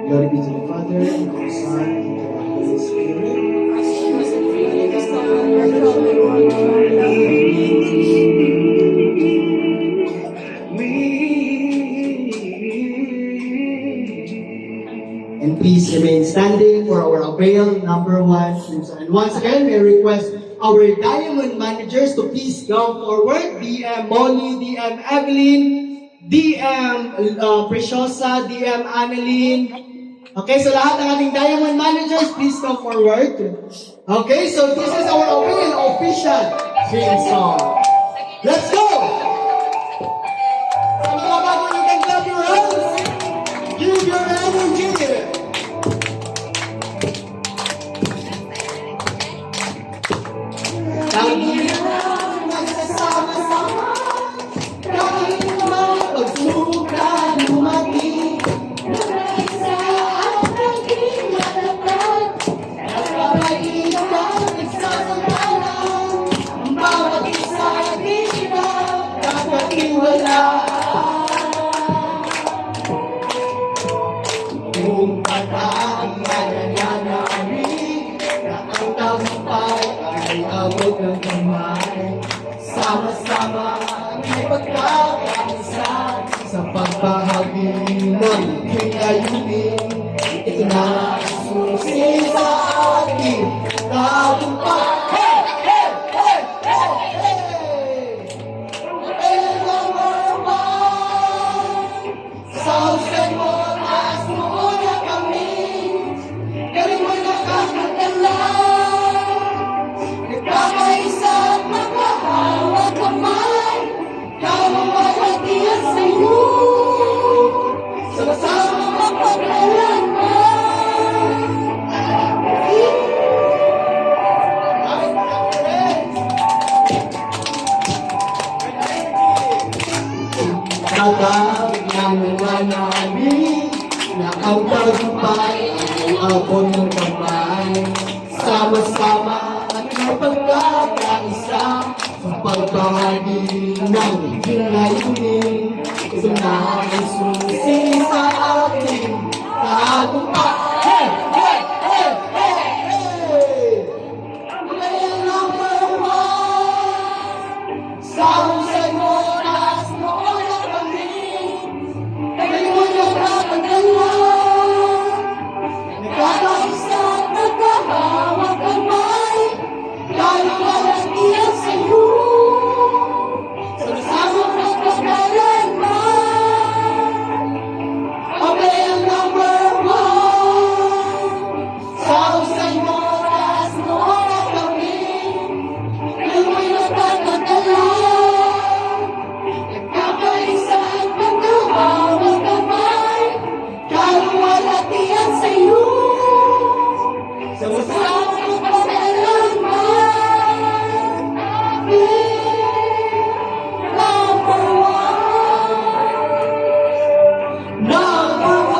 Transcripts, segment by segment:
Glory be to the Father, and to the Son, and to the Holy Spirit. And please remain standing for our avail number 1. And once again, may I request our diamond managers to please come forward. DM Molly, DM Evelyn, DM Preciosa, DM Annalyn. Okay, so lahat ng ating diamond managers, please come forward. Okay, so this is our official theme song. Let's go! Sa mga bago, you can clap your hands. Give your energy. Lagi lang nagsasama-sama, kahit mga pagsuka lumaki. Nag-isa at naging matapat, nagpapaitan, nagsasamalan, ang bawat isa di sila kapatiwalaan. Kung pagkakangalan niya namin, na ang tagumpay ay abot ng kamay. Sama-sama may pagkakaisa sa pagbahagi ng hinayunin. Ito na ang susi sa ating tagumpay. Hey! Hey! Hey! Hey! Hey! Hey! Number 1 South Kadang namin na ang tagumpay ay abot ng kamay. Sama-sama at napagkakaisa sa pagbahagi ng layunin. Ito na ang susi sa ating tagumpay. Hey! Hey! Hey! Hey! Hey! May number one sa husay mo taas mo na kami. Ngayon ang nakagala, nagkakaisa at nagkahawak kamay. Lalo walang iyan sa'yo, sama-sama magkakalanman. Kami ang number one sa husay mo taas mo na kami. Ngayon ang nakagala, nagkakaisa at nagkahawak kamay. Lalo walang iyan sa'yo, sama-sama magkakalanman. Number one, number one, number one,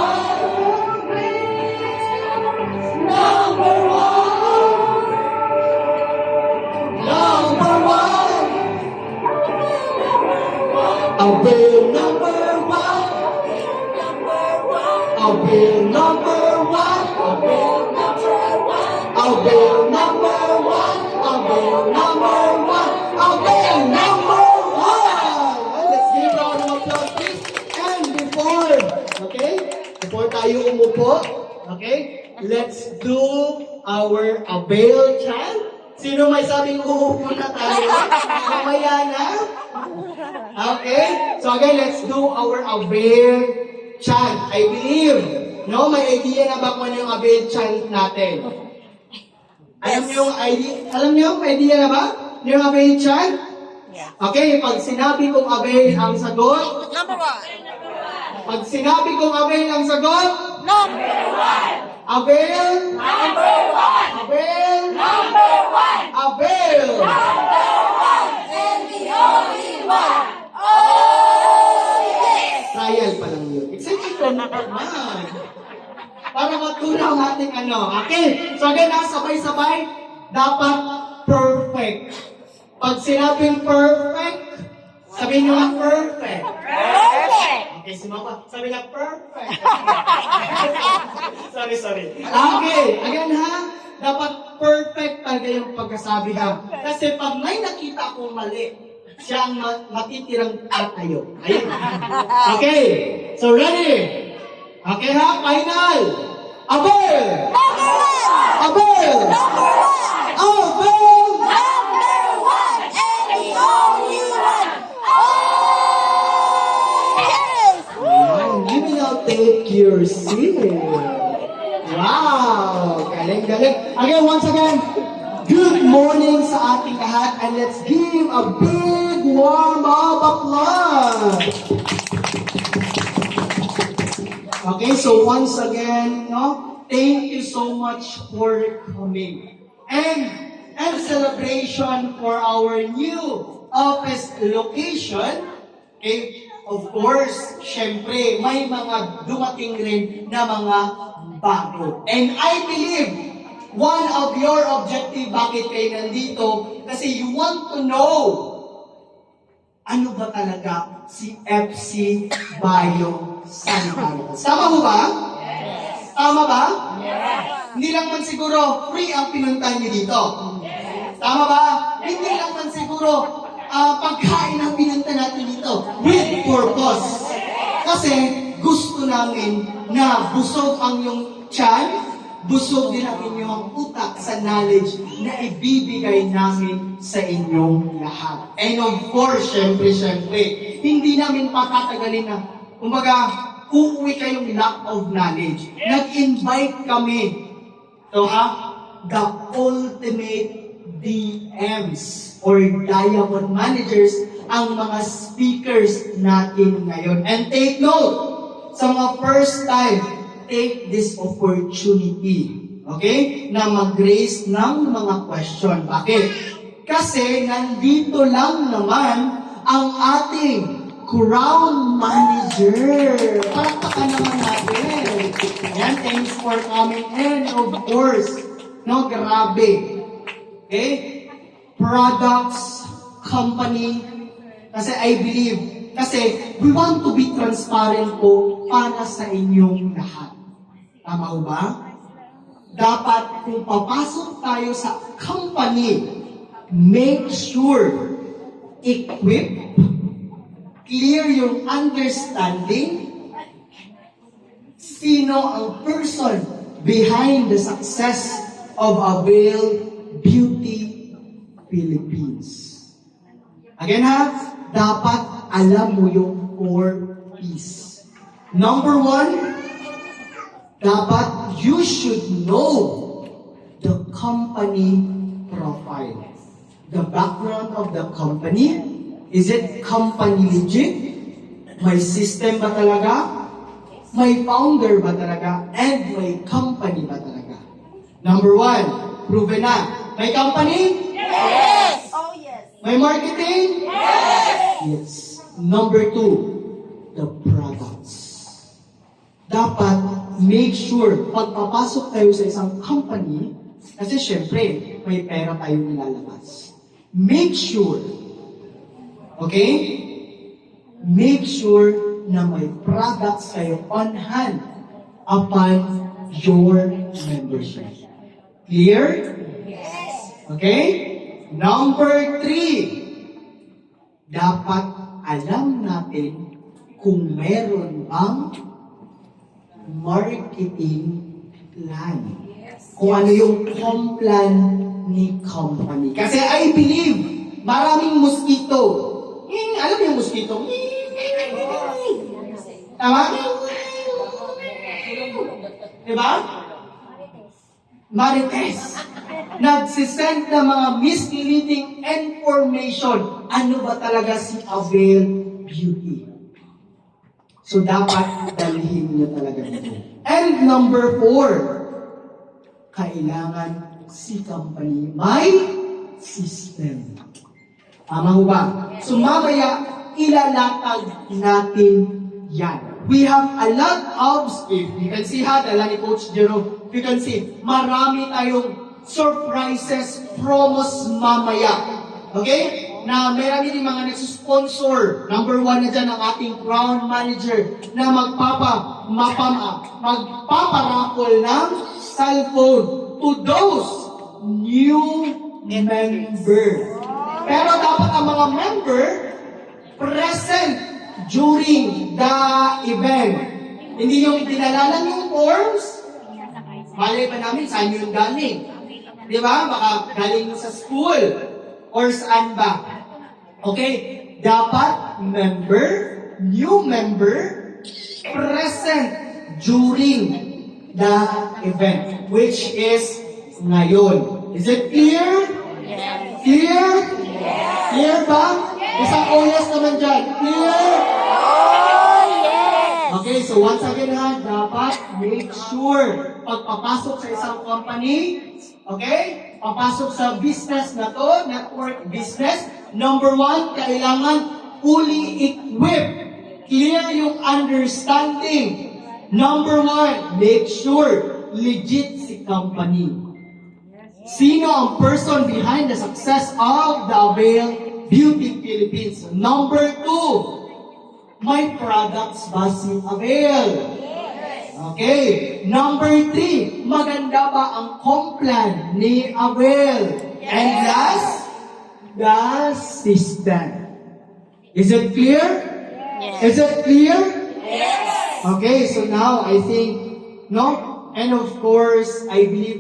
number one. Avail number one, avail number one, avail number one, avail number one, avail number one. Let's give a round of applause, please. And before tayo umupo, okay, let's do our avail chant. Sino may sabing uupo na tayo? Mamaya na? Okay, so again, let's do our avail chant. I believe, no, may idea na ba kung ano yung avail chant natin? Alam niyo may idea na ba? Yung avail chant? Yeah. Okay, pag sinabi kong avail ang sagot, Number one. pag sinabi kong avail ang sagot, Number one. avail, Number one. avail, Number one. avail. Number one. And the only one. Oh, yes. Trial pa lang yun. Excited ko naman. Para matunaw natin ano. Okay, so again, sabay-sabay, dapat perfect. Pag sinabing perfect, sabihin nyo lang perfect. Perfect. Okay, si Mama, sabi na perfect. sorry. Okay, again ha, dapat perfect talaga yung pagkasabi ha. Kasi pag may nakita akong mali, siya ang matitirang tatayo. Ayun. Okay, so ready? Okay ha, final. Abel! Number one. Abel! Number one. Abel! Number one. And the only one. Oh, yes. Ayan, you will now take your seat. Wow! Galing. Again, once again, good morning sa ating lahat and let's give a big warm up applause. Okay, so once again, no, thank you so much for coming. And celebration for our new office location. Okay, of course, syempre, may mga dumating rin na mga bago. And I believe, one of your objective, bakit kayo nandito, kasi you want to know, ano ba talaga si FC Bio Santa Rosa? Tama ho ba? Yes. Tama ba? Yes. Hindi lang man siguro free ang pinuntahan niyo dito. Yes. Tama ba? Hindi lang man siguro pagkain ang pinunta natin dito. With purpose. Kasi gusto namin na busog ang iyong tiyan, busog din ang inyong utak sa knowledge na ibibigay namin sa inyong lahat. And of course, syempre, hindi namin patatagalin na, kumbaga, uuwi kayong lack of knowledge. Nag-invite kami to the ultimate DMs or Diamond Managers, ang mga speakers natin ngayon. And take note, sa mga first time, take this opportunity, okay, na mag-raise ng mga question. Bakit? Kasi nandito lang naman ang ating Crown Manager. Palakpakan naman natin. Ayan, thanks for coming in. Of course, no, grabe. Okay? Products, company, kasi I believe, kasi we want to be transparent po para sa inyong lahat. Tama ho ba? Dapat kung papasok tayo sa company, make sure, equip, clear yung understanding, sino ang person behind the success of Avail Beauty Philippines. Again ha, dapat alam mo yung 4 P's. Number 1, dapat you should know the company profile. The background of the company. Is it company legit? May system ba talaga? May founder ba talaga? And may company ba talaga? Number 1, proven na. May company? Yes! Oh, yes. May marketing? Yes. Number 2, the products. Dapat make sure, pag papasok tayo sa isang company, kasi syempre, may pera tayong nilalabas. Make sure, okay? Make sure na may products kayo on hand upon your membership. Clear? Yes. Okay? Number 3, dapat alam natin kung meron bang marketing plan. Kung ano yung plan ni company. Kasi I believe, maraming mosquito. Alam mo yung mosquito? Tama? Diba? Marites. Nagsisend na mga misleading information. Ano ba talaga si Avail Beauty? So, dapat dalhin niyo talaga ito. And number 4, kailangan si company may system. Tama ho ba? So, mamaya, ilalatag natin yan. We have a lot of, if you can see ha, dala ni Coach Jero, you can see, marami tayong surprises, promos mamaya. Okay? Na marami din mga nagsusponsor. Number 1 na dyan ang ating Crown Manager na magpaparaffle ng cellphone to those new member. Pero dapat ang mga member present during the event. Hindi yung dinala lang yung forms. Malay pa namin saan yun galing. Di ba? Baka galing sa school. Or saan ba? Okay? Dapat member, new member, present during the event. Which is ngayon. Is it clear? Yes. Clear? Yes. Clear ba? Isang yes naman dyan. Clear? Oh, yes. Okay, so once again ha, dapat make sure pag papasok sa isang company, okay? Papasok sa business na to, network business, number 1, kailangan fully equipped. Clear yung understanding. Number 1, make sure legit si company. Sino ang person behind the success of the Avail Beauty Philippines? Number 2, may products ba si Avail? Okay. Number 3, maganda ba ang complan ni Avail? And last, the system. Is it clear? Yes. Is it clear? Yes. Okay, so now I think, no? And of course, I believe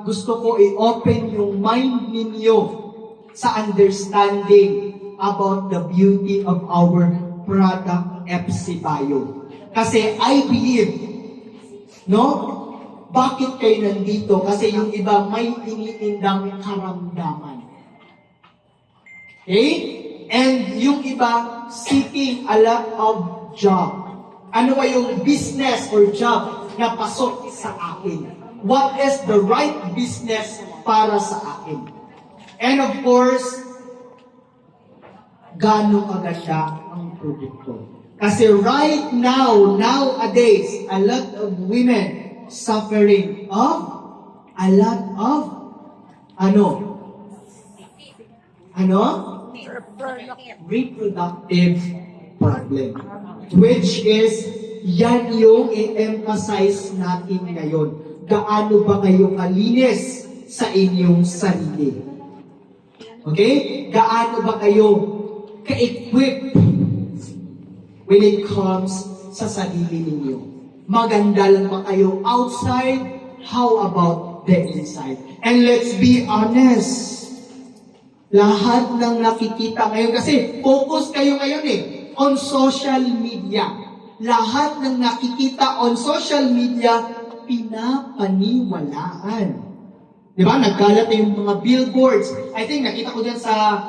gusto ko i-open yung mind ninyo sa understanding about the beauty of our product FC Bio. Kasi I believe, no? Bakit kayo nandito? Kasi yung iba may iniindang karamdaman. Okay? And yung iba seeking a lot of job. Ano ba yung business or job na pasok sa akin? What is the right business para sa akin? And of course, gano'ng kaganda ang produkto. Kasi right now, nowadays, a lot of women suffering of a lot of reproductive problem. Which is, yan yung i-emphasize natin ngayon. Gaano ba kayo kalinis sa inyong sarili? Okay? Gaano ba kayo ka-equip when it comes sa sarili ninyo? Maganda lang ba kayo outside? How about the inside? And let's be honest. Lahat ng nakikita ngayon, kasi focus kayo ngayon on social media. Lahat ng nakikita on social media, pinapaniwalaan. Di ba? Nagkalat na yung mga billboards. I think nakita ko dyan sa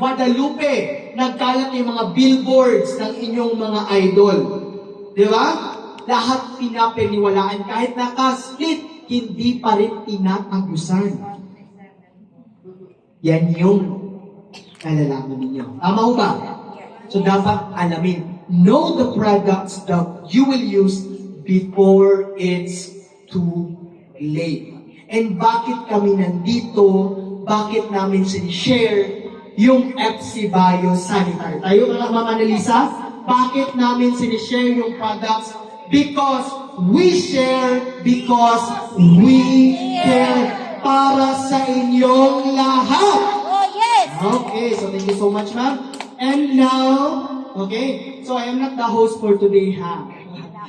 Guadalupe. Nagkalat na yung mga billboards ng inyong mga idol. Di ba? Lahat pinapaniwalaan. Kahit naka-split, hindi pa rin tinatagusan. Yan yung nalalaman ninyo. Tama ho ba? So dapat alamin. Know the products that you will use before it's too late. And bakit kami nandito? Bakit namin sinishare yung FC Bio Sanitary? Tayo mga Mama Annalisa, bakit namin sinishare yung products? Because we share, because we care para sa inyong lahat. Oh, yes! Okay, so thank you so much, ma'am. And now, okay, so I am not the host for today, ha?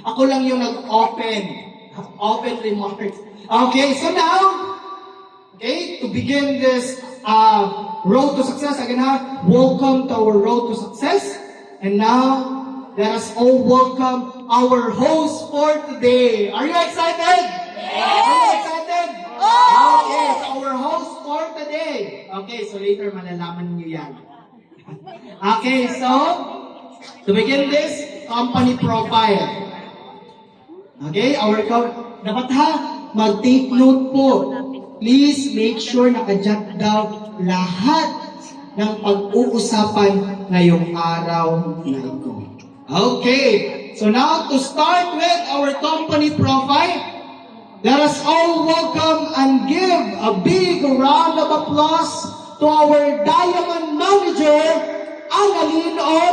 Ako lang yung open remarks. Okay, so now, okay, to begin this road to success, again, ha? Welcome to our road to success. And now, let us all welcome our host for today. Are you excited? Yes! Are you excited? Oh, Okay, so our host for today. Okay, so later malalaman niyo yan. Okay, so to begin this company profile. Okay, dapat ha, mag-take note po. Please make sure nakajot down lahat ng pag-uusapan ngayong araw na ito. Okay, so now to start with our company profile, let us all welcome and give a big round of applause to our Diamond Manager, Annalyn O.